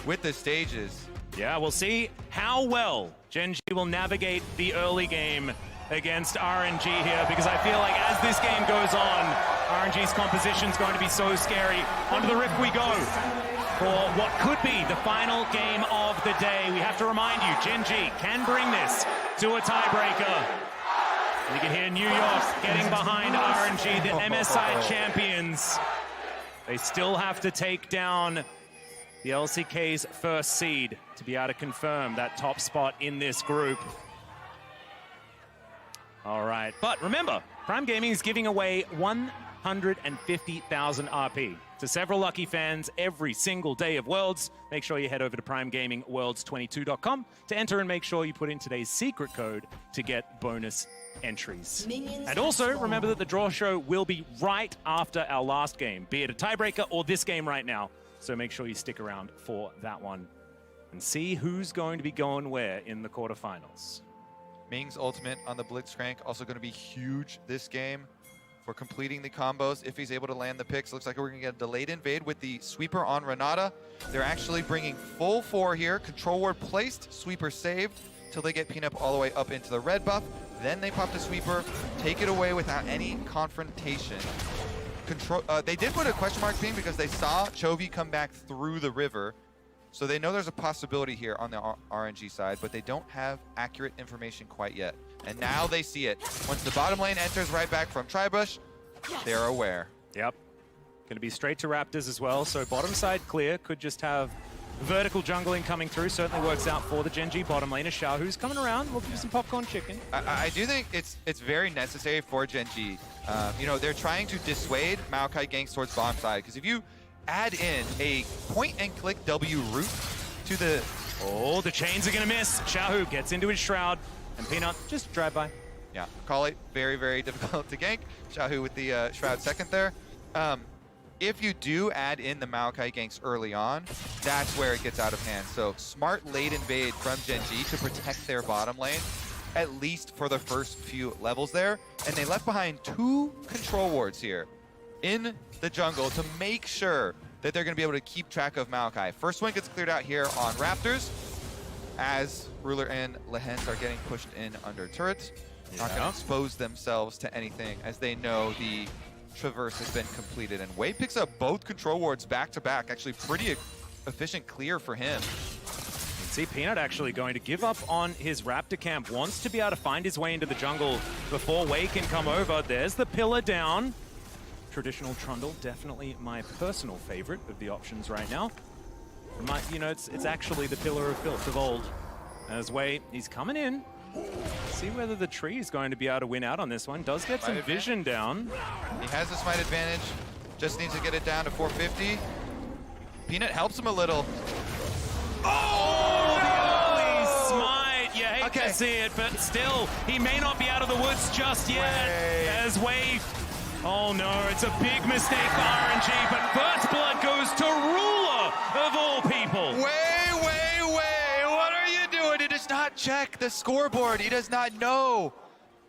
with the stages. Yeah, we'll see how well Gen G will navigate the early game against RNG here, because I feel like as this game goes on, RNG's composition is going to be so scary. Onto the Rift we go for what could be the final game of the day. We have to remind you, Gen G can bring this to a tiebreaker. You can hear New York getting behind RNG, the MSI champions. They still have to take down the LCK's first seed to be able to confirm that top spot in this group. All right, but remember, Prime Gaming is giving away 150,000 RP to several lucky fans every single day of Worlds. Make sure you head over to primegamingworlds22.com to enter, and make sure you put in today's secret code to get bonus entries. And also, remember that the draw show will be right after our last game, be it a tiebreaker or this game right now. So make sure you stick around for that one and see who's going to be going where in the quarterfinals. Ming's ultimate on the Blitzcrank also going to be huge this game for completing the combos. If he's able to land the picks, looks like we're going to get a delayed invade with the sweeper on Renata. They're actually bringing full 4 here. Control ward placed, sweeper saved till they get Peanut all the way up into the red buff. Then they pop the sweeper, take it away without any confrontation. They did put a question mark ping because they saw Chovy come back through the river. So they know there's a possibility here on the RNG side, but they don't have accurate information quite yet. And now they see it. Once the bottom lane enters right back from Tribush, they're aware. Yep. Going to be straight to Raptors as well. So bottom side clear. Could just have vertical jungling coming through. Certainly works out for the Gen G bottom laner. Xiao, who's coming around. We'll give you some popcorn chicken. I do think it's very necessary for Gen G. You know, they're trying to dissuade Maokai ganks towards bottom side, because if you add in a point-and-click W route to the... Oh, the chains are going to miss. Xiao gets into his shroud, and Peanut just drive by. Yeah, call it very, very difficult to gank. Xiao with the shroud second there. If you do add in the Maokai ganks early on, that's where it gets out of hand. So smart late invade from Gen G to protect their bottom lane, at least for the first few levels there. And they left behind 2 control wards here in the jungle to make sure that they're going to be able to keep track of Maokai. First one gets cleared out here on Raptors as Ruler and Lehens are getting pushed in under turrets. Not going to expose themselves to anything as they know the traverse has been completed. And Wei picks up both control wards back to back. Actually pretty efficient clear for him. You can see Peanut actually going to give up on his Raptor camp. Wants to be able to find his way into the jungle before Wei can come over. There's the pillar down. Traditional Trundle, definitely my personal favorite of the options right now. You know, it's actually the pillar of filth of old. As Wei, he's coming in. See whether the tree is going to be able to win out on this one. Does get some vision down. He has the smite advantage. Just needs to get it down to 450. Peanut helps him a little. Oh, the early smite. You hate to see it, but still, he may not be out of the woods just yet. As Wei... Oh no, it's a big mistake for RNG, but first blood goes to Ruler of all people. Wei, what are you doing? He does not check the scoreboard. He does not know.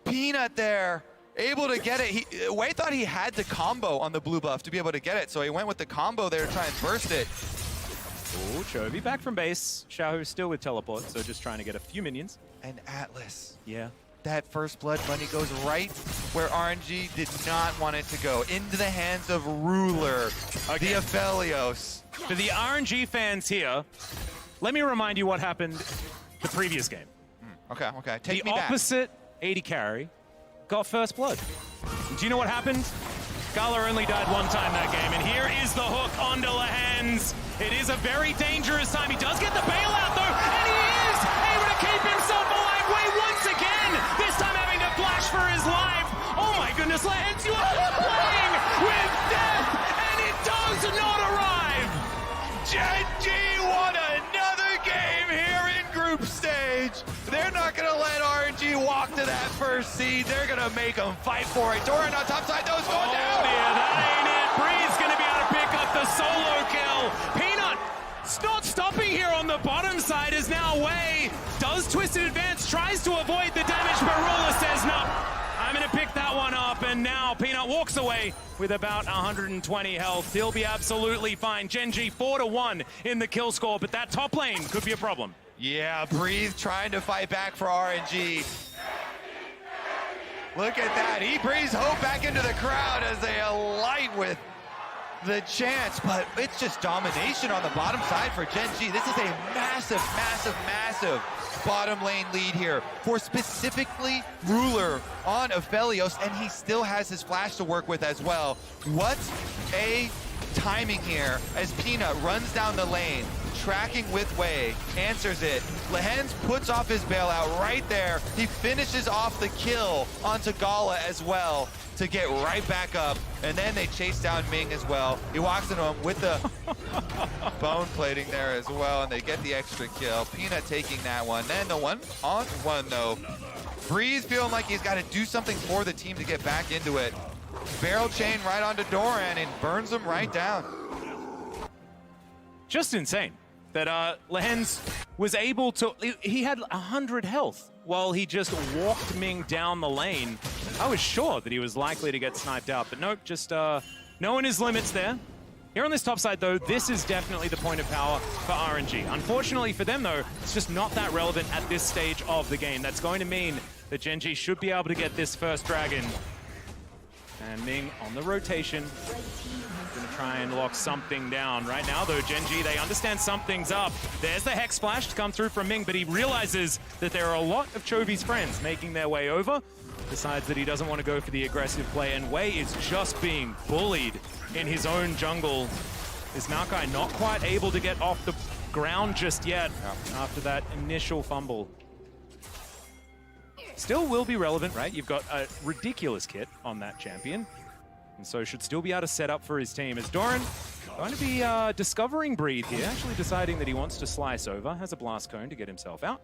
Peanut there, able to get it. Wei thought he had the combo on the blue buff to be able to get it, so he went with the combo there to try and burst it. Oh, Chovy back from base. Xiao still with teleport, so just trying to get a few minions. And Atlas. Yeah. That first blood money goes right where RNG did not want it to go, into the hands of Ruler, the Aphelios. For the RNG fans here, let me remind you what happened the previous game. Okay. Take me the back. opposite 80 carry got first blood. Do you know what happened? Gala only died one time that game, and here is the hook onto Lehens. It is a very dangerous time. He does get the bailout though, and he is able to keep himself alive. Wei once again, this time having to flash for his life. Oh my goodness, Lehens, you are playing with death, and it does not arrive. Gen G won another game here in group stage. They're not going to let RNG walk to that first seed. They're going to make them fight for it. Doran on top side, those going down. Yeah, that ain't it. Bree's going to be able to pick up the solo kill. Peanut not stopping here on the bottom side is now Wei. Does Twisted Advance, tries to avoid the damage, but Ruler says no. I'm going to pick that one up, and now Peanut walks away with about 120 health. He'll be absolutely fine. Gen G 4-1 in the kill score, but that top lane could be a problem. Yeah, Breathe trying to fight back for RNG. Look at that. He breathes hope back into the crowd as they alight with the chance, but it's just domination on the bottom side for Gen G. This is a massive, massive, massive bottom lane lead here for specifically Ruler on Aphelios, and he still has his flash to work with as well. What a timing here as Peanut runs down the lane, tracking with Wei, answers it. Lehens puts off his bailout right there. He finishes off the kill onto Gala as well to get right back up, and then they chase down Ming as well. He walks into him with the bone plating there as well, and they get the extra kill. Peanut taking that one. Then the 1-on-1 though. Breeze feeling like he's got to do something for the team to get back into it. Barrel chain right onto Doran and burns him right down. Just insane that Lehens was able to, he had 100 health while he just walked Ming down the lane. I was sure that he was likely to get sniped out, but nope, just knowing his limits there. Here on this top side though, this is definitely the point of power for RNG. Unfortunately for them though, it's just not that relevant at this stage of the game. That's going to mean that Gen G should be able to get this first dragon. And Ming on the rotation. Gonna try and lock something down. Right now though, Gen G, they understand something's up. There's the Hex Splash to come through from Ming, but he realizes that there are a lot of Chovy's friends making their way over. Decides that he doesn't want to go for the aggressive play, and Wei is just being bullied in his own jungle. Is Maokai not quite able to get off the ground just yet after that initial fumble? Still will be relevant, right? You've got a ridiculous kit on that champion, and so should still be able to set up for his team. As Doran going to be discovering Breathe here, actually deciding that he wants to slice over, has a blast cone to get himself out.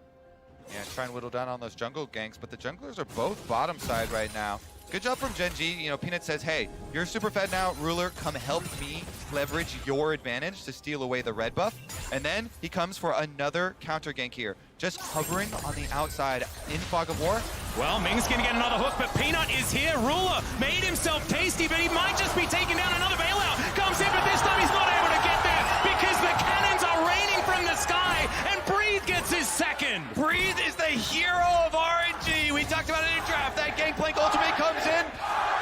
Yeah, try and whittle down on those jungle ganks, but the junglers are both bottom side right now. Good job from Gen G. You know, Peanut says, hey, you're super fed now. Ruler, come help me leverage your advantage to steal away the red buff. And then he comes for another counter gank here. Just hovering on the outside in Fog of War. Well, Ming's gonna get another hook, but Peanut is here. Ruler made himself tasty, but he might just be taking down another bailout. Comes in, but this time he's not able to get there because the cannons are raining from the sky, and Breathe gets his second. Breathe is the hero of RNG. We talked about it in draft. That Gangplank ultimate comes in.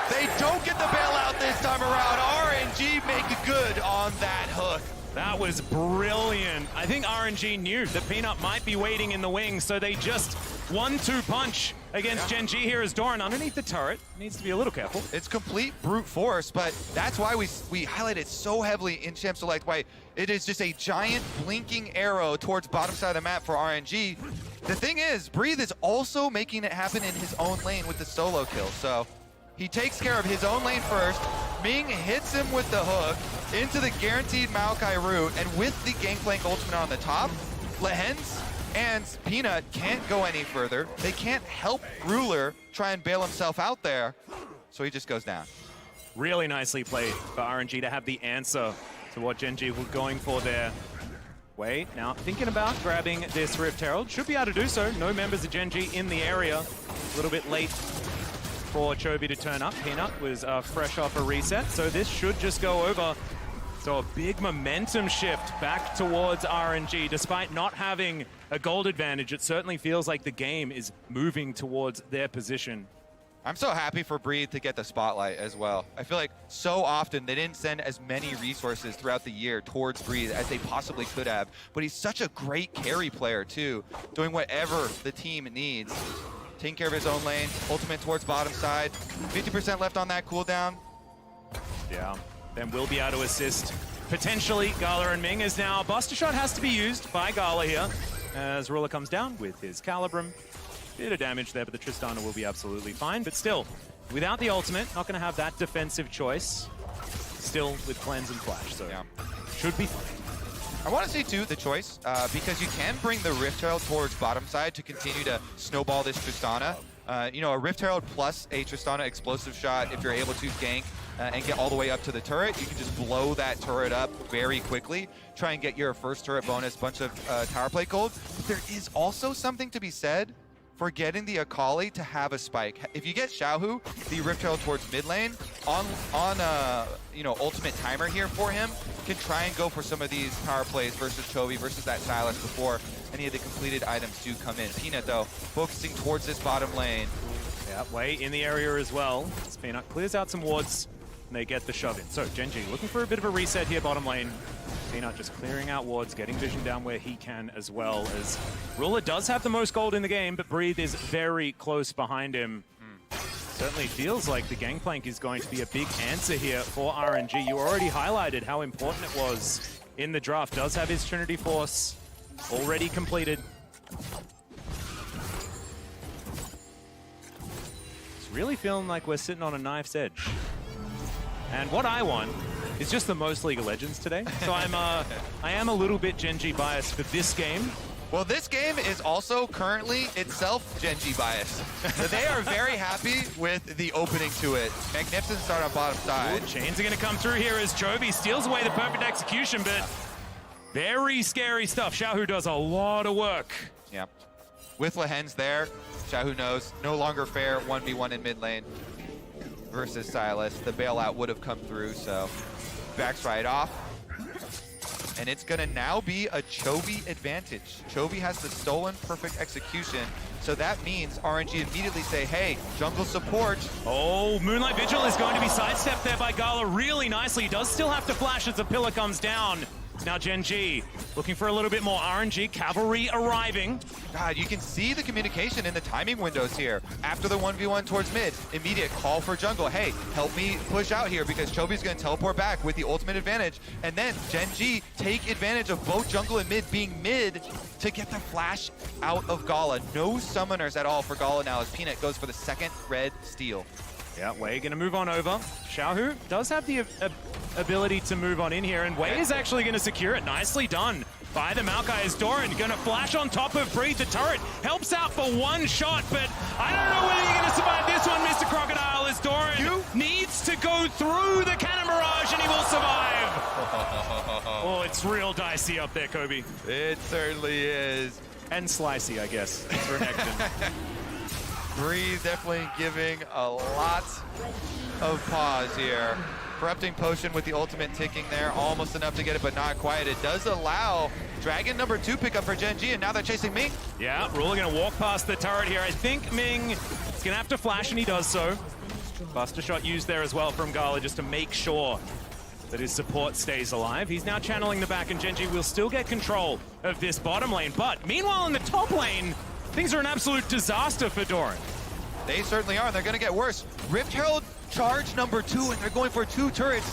They don't get the bailout this time around. RNG make good on that hook. That was brilliant. I think RNG knew that Peanut might be waiting in the wings, so they just 1-2 punch against Gen G here as Doran underneath the turret. Needs to be a little careful. It's complete brute force, but that's why we highlight it so heavily in Champ Select. Why it is just a giant blinking arrow towards bottom side of the map for RNG. The thing is, Breathe is also making it happen in his own lane with the solo kill. So he takes care of his own lane first. Ming hits him with the hook into the guaranteed Maokai route, and with the Gangplank ultimate on the top, Lehens and Peanut can't go any further. They can't help Ruler try and bail himself out there, so he just goes down. Really nicely played for RNG to have the answer to what Gen G were going for there. Wei now thinking about grabbing this Rift Herald. Should be able to do so. No members of Gen G in the area. A little bit late for Chovy to turn up. Peanut was fresh off a reset, so this should just go over. So a big momentum shift back towards RNG. Despite not having a gold advantage, it certainly feels like the game is moving towards their position. I'm so happy for Breathe to get the spotlight as well. I feel like so often they didn't send as many resources throughout the year towards Breathe as they possibly could have, but he's such a great carry player too, doing whatever the team needs. Taking care of his own lane, ultimate towards bottom side, 50% left on that cooldown. Yeah, then we'll be able to assist potentially Gala and Ming, as now Buster Shot has to be used by Gala here as Ruler comes down with his Calibrum. Bit of damage there, but the Tristana will be absolutely fine. But still, without the ultimate, not going to have that defensive choice. Still with Cleanse and Flash, so yeah, should be fine. I want to see, too, the choice, because you can bring the Rift Herald towards bottom side to continue to snowball this Tristana. You know, a Rift Herald plus a Tristana explosive shot, if you're able to gank and get all the way up to the turret, you can just blow that turret up very quickly, try and get your first turret bonus, bunch of tower plate gold. But there is also something to be said for getting the Akali to have a spike. If you get Xiaohu, the Rift Herald towards mid lane, on you know, ultimate timer here for him, can try and go for some of these power plays versus Chovy, versus that Sylas before any of the completed items do come in. Peanut, though, focusing towards this bottom lane. Yeah, way in the area as well. Peanut clears out some wards, and they get the shove in. So Genji looking for a bit of a reset here bottom lane. Peanut just clearing out wards, getting vision down where he can as well, as Ruler does have the most gold in the game, but Breathe is very close behind him. Certainly feels like the Gangplank is going to be a big answer here for RNG. You already highlighted how important it was in the draft. Does have his Trinity Force already completed. It's really feeling like we're sitting on a knife's edge. And what I want is just the most League of Legends today. So I am a little bit Genji biased for this game. Well, this game is also currently itself Genji biased. So they are very happy with the opening to it. Magnificent start on bottom side. Ooh, chains are going to come through here as Chovy steals away the perfect execution, but very scary stuff. Xiaohu does a lot of work. Yeah. With Lehens there, Xiaohu knows no longer fair 1v1 in mid lane versus Sylas. The bailout would have come through, so backs right off. And it's gonna now be a Chovy advantage. Chovy has the stolen perfect execution, so that means RNG immediately say, hey, jungle support. Oh, Moonlight Vigil is going to be sidestepped there by Gala really nicely. He does still have to flash as the pillar comes down. Now Genji looking for a little bit more RNG. Cavalry arriving. God, you can see the communication in the timing windows here. After the 1v1 towards mid, immediate call for jungle. Hey, help me push out here because Chovy's going to teleport back with the ultimate advantage. And then Genji take advantage of both jungle and mid being mid to get the flash out of Gala. No summoners at all for Gala now as Peanut goes for the second red steal. Yeah, Wei gonna move on over. Xiaohu does have the ability to move on in here, and Wei is actually gonna secure it. Nicely done by the Maokai as Doran gonna flash on top of Breathe. The turret helps out for one shot, but I don't know whether you're gonna survive this one, Mr. Crocodile, as Doran needs to go through the Cannon Barrage and he will survive. Oh, it's real dicey up there, Kobe. It certainly is. And slicey, I guess, for Necton. Breeze definitely giving a lot of pause here. Corrupting Potion with the ultimate ticking there. Almost enough to get it, but not quite. It does allow Dragon number 2 pickup for Gen G, and now they're chasing Ming. Yeah, Ruler gonna walk past the turret here. I think Ming is gonna have to flash, and he does so. Buster shot used there as well from Gala just to make sure that his support stays alive. He's now channeling the back, and Gen G will still get control of this bottom lane. But meanwhile, in the top lane, things are an absolute disaster for Doran. They certainly are, and they're going to get worse. Rift Herald charge number 2, and they're going for 2 turrets.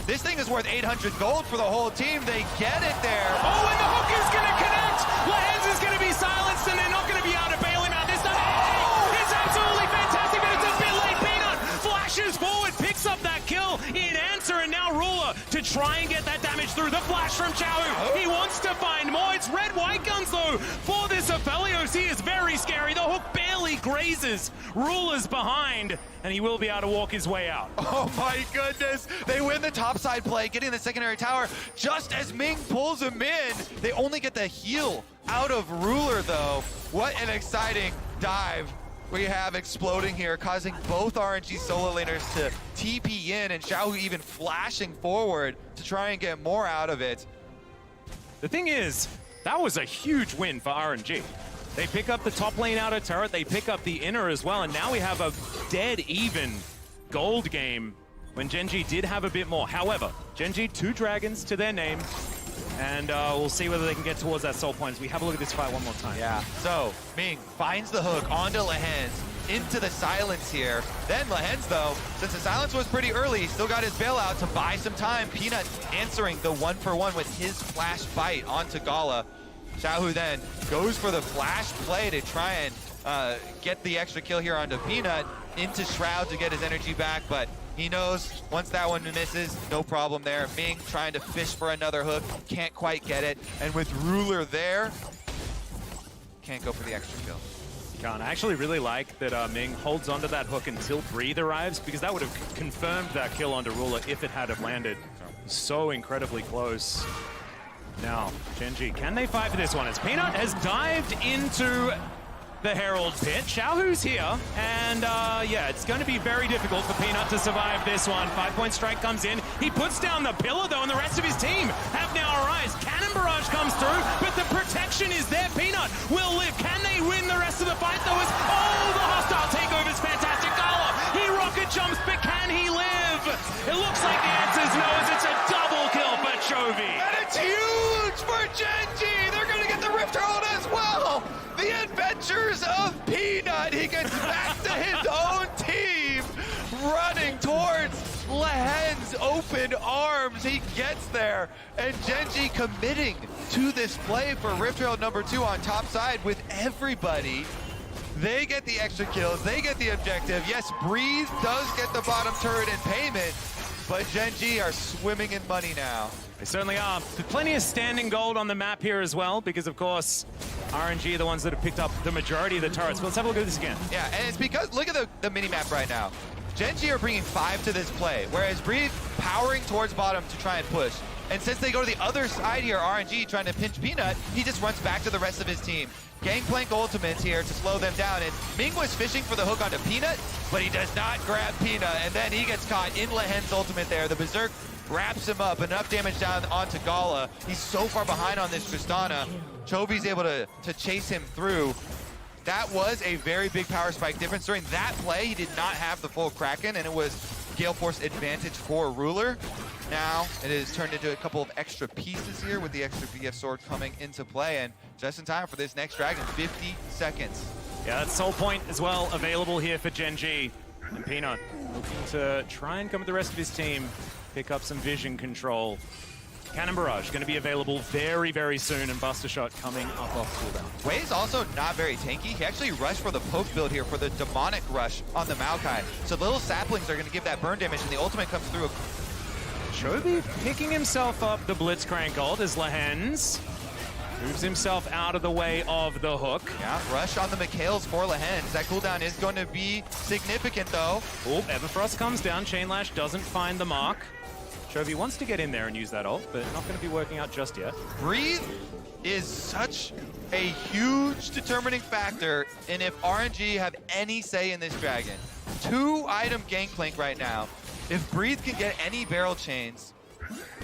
This thing is worth 800 gold for the whole team. They get it there. Oh, and the hook is going to connect. Lehens is going to be silenced, and they're not going to be able to bail him out this time. Oh, it's absolutely fantastic, but it's a bit late. Peanut flashes forward, picks up that kill in answer, and now Ruler to try and get that damage through. The flash from Xiaohu. He wants to find more. It's red white guns though for this Aphelios. He is very scary. The hook barely grazes Ruler's behind, and he will be able to walk his way out. Oh my goodness. They win the topside play, getting the secondary tower just as Ming pulls him in. They only get the heal out of Ruler though. What an exciting dive we have exploding here, causing both RNG solo laners to TP in, and Xiaohu even flashing forward to try and get more out of it. The thing is, that was a huge win for RNG. They pick up the top lane outer turret, they pick up the inner as well, and now we have a dead even gold game when Gen G did have a bit more. However, Gen G 2 dragons to their name, and we'll see whether they can get towards that soul points. We have a look at this fight one more time. Yeah, so Ming finds the hook onto Lehens, into the silence here. Then Lehens though, since the silence was pretty early, still got his bailout to buy some time. Peanut answering the 1-for-1 with his flash bite onto Gala. Xiaohu then goes for the flash play to try and get the extra kill here onto Peanut, into Shroud to get his energy back, but he knows once that one misses, no problem there. Ming trying to fish for another hook, can't quite get it. And with Ruler there, can't go for the extra kill. I actually really like that Ming holds onto that hook until Breathe arrives, because that would have confirmed that kill onto Ruler if it had have landed. So incredibly close. Now, Gen G, can they fight for this one? As Peanut has dived into the Herald pit. Xiaohu's here, and yeah, it's going to be very difficult for Peanut to survive this one. 5-point strike comes in. He puts down the pillar, though, and the rest of his team have now arrived. Cannon barrage comes through, but the protection is there. Peanut will live. Can they win the rest of the fight, though? The hostile takeover is fantastic. Gala, he rocket jumps, but can he live? It looks like the answer is no, as it's a double kill for Chovy. And it's huge for Gen G. They're going to get the Rift Herald as well. The adventures of Peanut. He gets back to his own team, running towards Lehen's open arms. He gets there, and Gen G committing to this play for Rift Herald number 2 on top side with everybody. They get the extra kills, they get the objective. Yes, Breathe does get the bottom turret in payment, but Gen G are swimming in money now. They certainly are. Plenty of standing gold on the map here as well, because of course, RNG are the ones that have picked up the majority of the turrets. But let's have a look at this again. Yeah, and it's because, look at the mini-map right now. Gen G are bringing 5 to this play, whereas Breathe powering towards bottom to try and push. And since they go to the other side here, RNG trying to pinch Peanut, he just runs back to the rest of his team. Gangplank ultimates here to slow them down, and Ming was fishing for the hook onto Peanut, but he does not grab Peanut, and then he gets caught in Lehen's ultimate there. The Berserk wraps him up, enough damage down onto Gala. He's so far behind on this Tristana. Chovy's able to chase him through. That was a very big power spike difference. During that play, he did not have the full Kraken, and it was Gale Force advantage for Ruler. Now it is turned into a couple of extra pieces here with the extra BF sword coming into play, and just in time for this next dragon, 50 seconds. Yeah, that's Soul Point as well available here for Gen G. And Peanut looking to try and come with the rest of his team, pick up some vision control. Cannon Barrage going to be available very, very soon, and Buster Shot coming up off cooldown. Wei's also not very tanky. He actually rushed for the poke build here for the demonic rush on the Maokai. So the little saplings are going to give that burn damage, and the ultimate comes through. Chovy picking himself up the Blitzcrank ult as Lehen's moves himself out of the way of the hook. Yeah, rush on the Mikhails for Lehen's. That cooldown is going to be significant, though. Oh, Everfrost comes down. Chain Lash doesn't find the mark. Chovy wants to get in there and use that ult, but not going to be working out just yet. Breathe is such a huge determining factor in if RNG have any say in this dragon. 2-item Gangplank right now. If Breathe can get any barrel chains,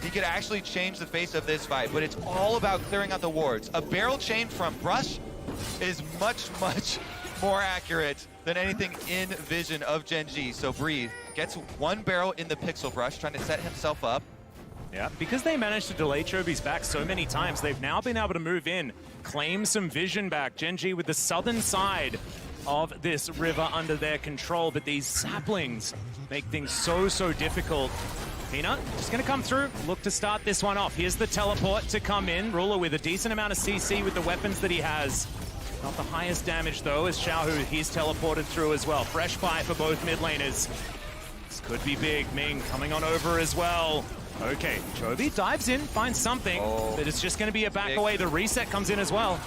he could actually change the face of this fight, but it's all about clearing out the wards. A barrel chain from Brush is much, much more accurate than anything in vision of Gen G. So Breathe gets 1 barrel in the Pixel Brush, trying to set himself up. Yeah, because they managed to delay Chovy's back so many times, they've now been able to move in, claim some vision back. Gen G with the southern side of this river under their control, but these saplings make things so, so difficult. Peanut just going to come through, look to start this one off. Here's the teleport to come in. Ruler with a decent amount of CC with the weapons that he has. Not the highest damage, though, as Xiaohu, he's teleported through as well. Fresh fight for both mid laners. This could be big. Ming coming on over as well. Okay, Chovy dives in, finds something, but it's just going to be a back away. The reset comes in as well.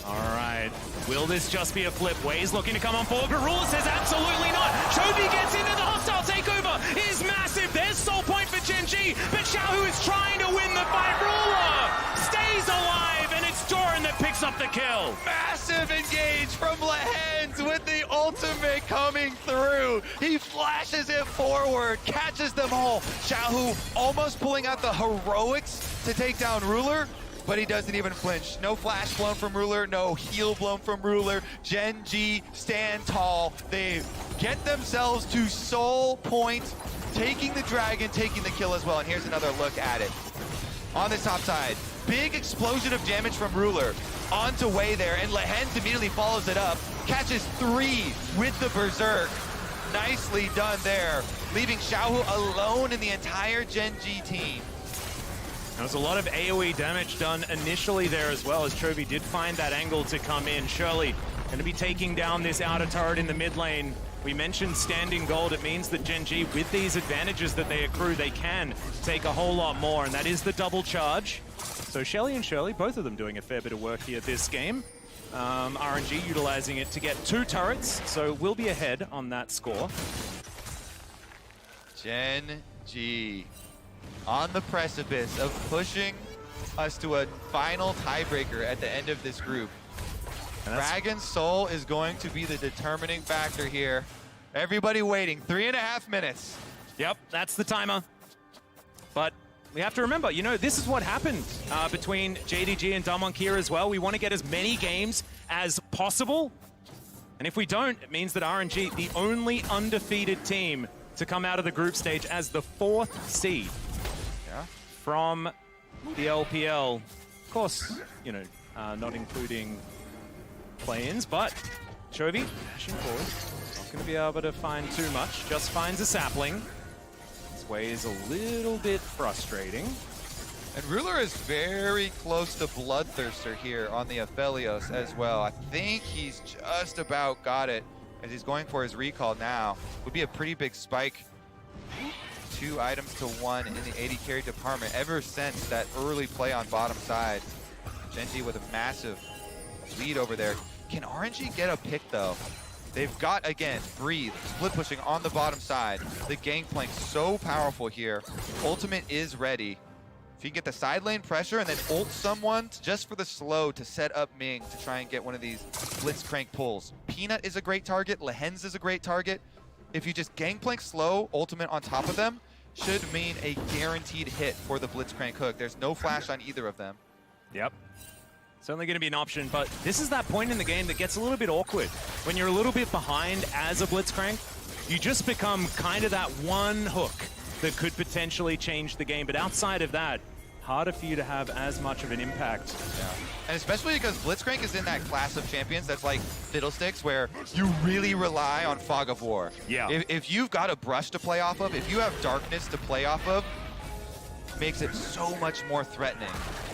All right, will this just be a flip? Wei's looking to come on forward, but Ruler says absolutely not. Chovy gets into the hostile takeover, is massive. There's Soul Point for Gen G, but Xiaohu is trying to win the fight. Ruler stays alive, and it's Doran that picks up the kill. Massive engage from Lehen's with the ultimate coming through. He flashes it forward, catches them all. Xiaohu almost pulling out the heroics to take down Ruler, but he doesn't even flinch. No flash blown from Ruler, no heal blown from Ruler. Gen G stand tall. They get themselves to Soul Point, taking the dragon, taking the kill as well. And here's another look at it. On the top side, big explosion of damage from Ruler onto Wei there, and Lehen's immediately follows it up, catches 3 with the Berserk. Nicely done there, leaving Xiaohu alone in the entire Gen G team. There was a lot of AoE damage done initially there as well, as Chovy did find that angle to come in. Shirley going to be taking down this outer turret in the mid lane. We mentioned standing gold. It means that Gen G, with these advantages that they accrue, they can take a whole lot more, and that is the double charge. So Shelly and Shirley, both of them doing a fair bit of work here this game. RNG utilizing it to get 2 turrets, so we'll be ahead on that score. Gen G on the precipice of pushing us to a final tiebreaker at the end of this group. Dragon Soul is going to be the determining factor here. Everybody waiting, 3.5 minutes. Yep, that's the timer. But we have to remember, you know, this is what happened between JDG and Damonkir as well. We want to get as many games as possible. And if we don't, it means that RNG, the only undefeated team to come out of the group stage as the 4th seed from the LPL. Of course, you know, not including play-ins, but Chovy pushing forward. Not going to be able to find too much, just finds a sapling. This way is a little bit frustrating. And Ruler is very close to Bloodthirster here on the Aphelios as well. I think he's just about got it as he's going for his recall now. Would be a pretty big spike. 2 items to 1 in the AD carry department ever since that early play on bottom side. Genji with a massive lead over there. Can RNG get a pick though? They've got, again, Breathe, split pushing on the bottom side. The gangplank so powerful here. Ultimate is ready. If you can get the side lane pressure and then ult someone just for the slow to set up Ming to try and get one of these Blitzcrank pulls. Peanut is a great target, Lehens is a great target. If you just gangplank slow, ultimate on top of them, should mean a guaranteed hit for the Blitzcrank hook. There's no flash on either of them. Yep. Certainly going to be an option, but this is that point in the game that gets a little bit awkward. When you're a little bit behind as a Blitzcrank, you just become kind of that one hook that could potentially change the game. But outside of that, harder for you to have as much of an impact. Yeah. And especially because Blitzcrank is in that class of champions that's like Fiddlesticks, where you really rely on Fog of War. Yeah. If you've got a brush to play off of, if you have darkness to play off of, makes it so much more threatening.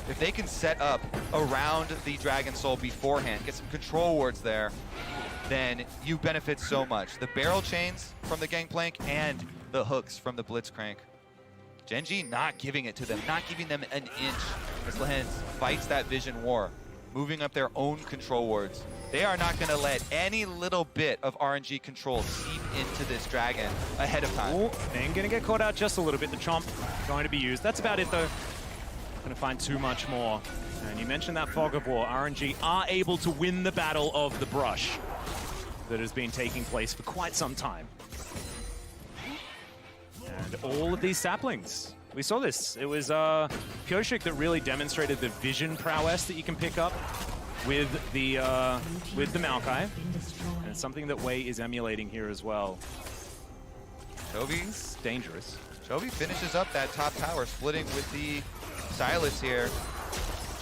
If they can set up around the Dragon Soul beforehand, get some control wards there, then you benefit so much. The barrel chains from the Gangplank and the hooks from the Blitzcrank. Genji not giving it to them, not giving them an inch as Lehens fights that Vision War, moving up their own control wards. They are not going to let any little bit of RNG control seep into this Dragon ahead of time. Oh, and going to get caught out just a little bit. The Chomp going to be used. That's about it, though. Going to find too much more. And you mentioned that Fog of War. RNG are able to win the battle of the brush that has been taking place for quite some time. And all of these saplings. We saw this. It was Pyoshik that really demonstrated the vision prowess that you can pick up with the Maokai. And it's something that Wei is emulating here as well. Chovy Dangerous. Chovy finishes up that top tower, splitting with the Silas here.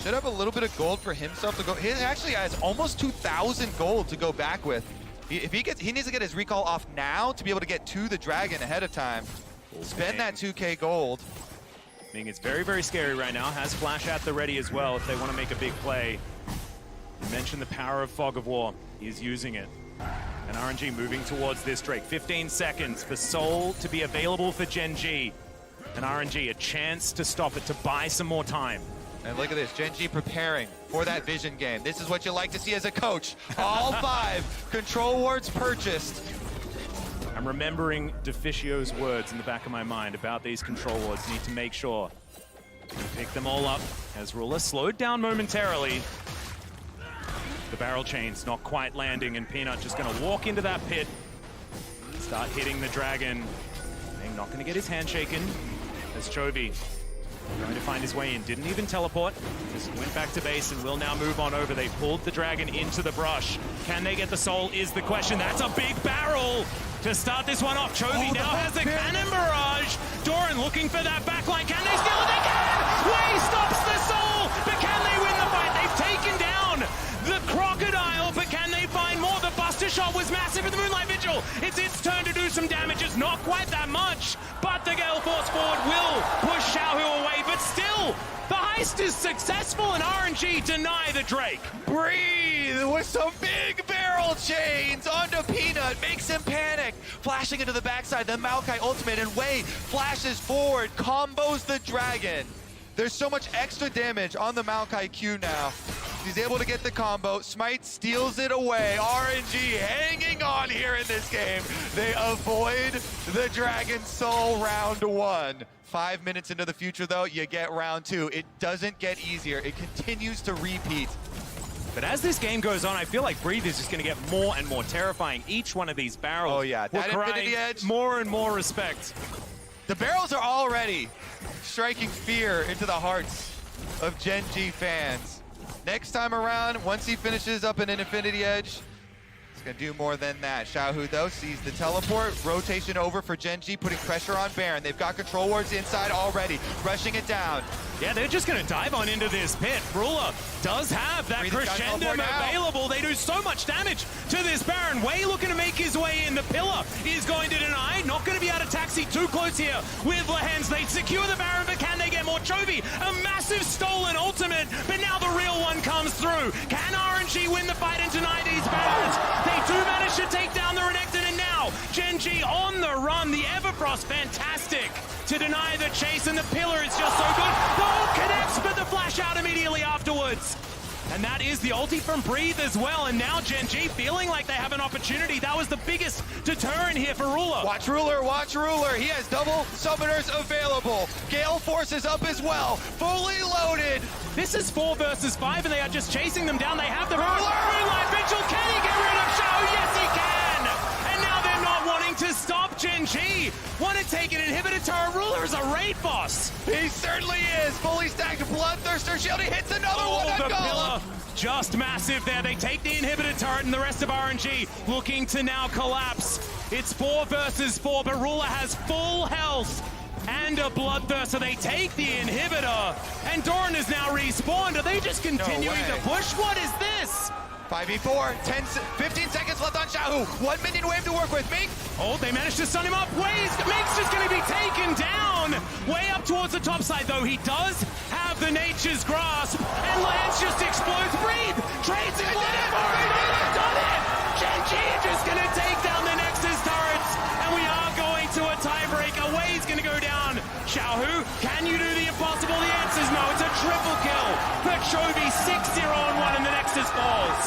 Should have a little bit of gold for himself to go. He actually has almost 2,000 gold to go back with. He needs to get his recall off now to be able to get to the Dragon ahead of time. Spend that 2K gold. I mean, it's very, very scary right now. Has Flash at the ready as well if they want to make a big play. You mentioned the power of Fog of War. He's using it. And RNG moving towards this Drake. 15 seconds for Soul to be available for Genji. And RNG, a chance to stop it, to buy some more time. And look at this, Genji preparing for that vision game. This is what you like to see as a coach. All 5 control wards purchased. I'm remembering Deficio's words in the back of my mind about these control wards. Need to make sure you pick them all up as Ruler slowed down momentarily. The barrel chain's not quite landing, and Peanut just going to walk into that pit, start hitting the Dragon. He's not going to get his hand shaken as Chovy trying to find his way in. Didn't even teleport, just went back to base and will now move on over. They pulled the Dragon into the brush. Can they get the Soul is the question. That's a big barrel to start this one off. Chovy now has the cannon barrage. Doran looking for that backline. Can they steal it? They can! Wei stops the Soul, but can they win the fight? They've taken down the Crocodile, but can they find more? The Buster Shot was massive in the Moonlight Vigil. It's its turn to do some damage. It's not quite that much, but the Gale Force Forward will push Xiaohu away, but still, the heist is successful and RNG deny the Drake. Breathe with some big barrel chains onto Peanut, makes him panic. Flashing into the backside, the Maokai ultimate, and Wei flashes forward, combos the Dragon. There's so much extra damage on the Maokai Q now. He's able to get the combo. Smite steals it away. RNG hanging on here in this game. They avoid the Dragon Soul round 1. 5 minutes into the future, though, you get round 2. It doesn't get easier. It continues to repeat. But as this game goes on, I feel like Breathe is just going to get more and more terrifying. Each one of these barrels. Oh yeah, that will Infinity Edge. More and more respect. The barrels are already striking fear into the hearts of Gen G fans. Next time around, once he finishes up an Infinity Edge, he's gonna do more than that. Xiaohu though sees the teleport, rotation over for Gen G, putting pressure on Baron. They've got control wards inside already, rushing it down. Yeah, they're just going to dive on into this pit. Ruler does have that crescendo available. They do so much damage to this Baron. Way looking to make his way in. The pillar is going to deny. Not going to be able to taxi too close here with Lehens. They secure the Baron, but can they get more? Chovy, a massive stolen ultimate, but now the real one comes through. Can RNG win the fight and deny these Barons? They do manage to take down the Renekton, and now Gen G on the run. The Everfrost, fantastic to deny the chase, and the pillar is just so good. The ult connects, but the flash out immediately afterwards. And that is the ulti from Breathe as well, and now Gen G feeling like they have an opportunity. That was the biggest deterrent here for Ruler. Watch Ruler, watch Ruler. He has double summoners available. Gale Force is up as well, fully loaded. This is 4 versus 5, and they are just chasing them down. They have the Moonlight Vigil. Can he get rid of Xiao? Yes, he can. And now they're not wanting to stop Gen G. Want to take an inhibitor turret. Ruler is a raid boss. He certainly is. Fully stacked Bloodthirster shield. He hits another one. The pillar just massive there. They take the inhibitor turret, and the rest of RNG looking to now collapse. It's 4 versus 4, but Ruler has full health and a Bloodthirster. They take the inhibitor, and Doran is now respawned. Are they just continuing to push? What is this? 5v4, 15 seconds left on Xiaohu. 1 minion wave to work with. Mink. Oh, they managed to stun him up. Mink's just going to be taken down. Way up towards the top side, though. He does have the Nature's Grasp, and Lance just explodes. Breathe. Trades it. They've done it. Gen G just going to take down the Nexus turrets, and we are going to a tiebreaker. Wade's going to go down. Xiaohu, can you do the impossible? The answer's no. It's a triple kill for Chovy. 6-0 on 1, and the Nexus falls.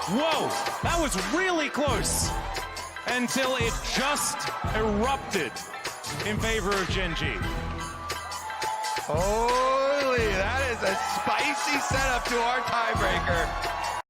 Whoa, that was really close until it just erupted in favor of Gen G. Holy, that is a spicy setup to our tiebreaker.